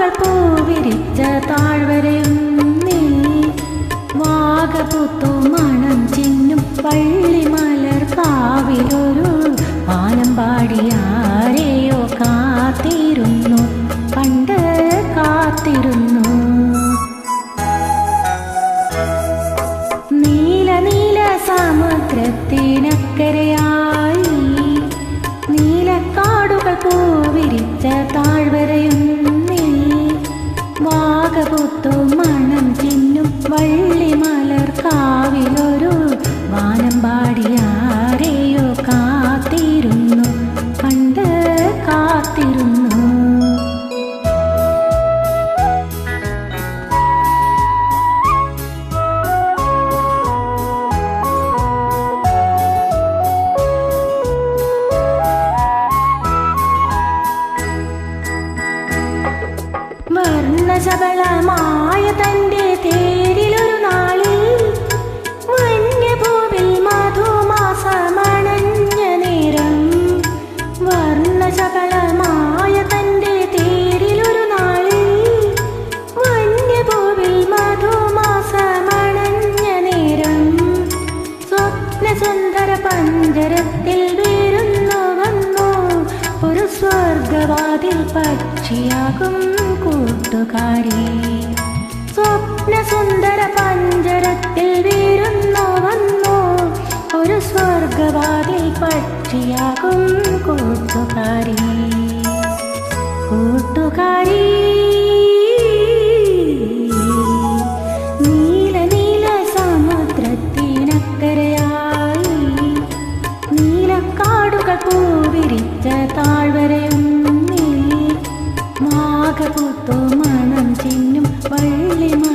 കാടുകൾ പൂവിരിച്ച താഴ്വരയുന്നേ വാഗപൂത്തു മണം ചിന്നും വള്ളിമലർ കാവിലൊരു വാനമ്പാടിയാരെയോ കാത്തിരുന്നു പണ്ട് കാത്തിരുന്നു. നീല നീല സമുദ്രത്തിനക്കരയായി നീലക്കാടുകൾ പൂവിരിച്ച താഴ്വരയുന്നേ വാഗപൂത്തു മണം ചിന്നും വള്ളിമലർ കാവിലൊരു വാനമ്പാടിയാരെയോ കാത്തിരുന്നു പണ്ട് കാത്തിരുന്നു. വർണ്ണശബളമായ തൻ്റെ തേരിലൊരു നാളിൽ വന്യഭൂവിൽ മധുമാസമണഞ്ഞ നേരം വർണ്ണശബളമായ തൻ്റെ തേരിലൊരു നാളിൽ വന്യഭൂവിൽ മധുമാസമണഞ്ഞ നേരം സ്വപ്നസുന്ദര പഞ്ചരത്തിൽ വീരുന്നു വന്നു ഒരു സ്വർഗവാതിൽ പക്ഷിയാകും കൂട്ടുകാരി. സ്വപ്നസുന്ദര പഞ്ചരത്തിൽ വീരുന്നു വന്നു ഒരു സ്വർഗവാതിൽ പക്ഷിയാകും കൂട്ടുകാരി. കൂട്ടുകാരി നീല നീല സമുദ്രത്തിനക്കരയായി നീലക്കാടുകൾ പൂവിരിച്ച താഴ്വരയുന്നേ വാഗപൂത്തു മണം ചിന്നും വള്ളിമലർ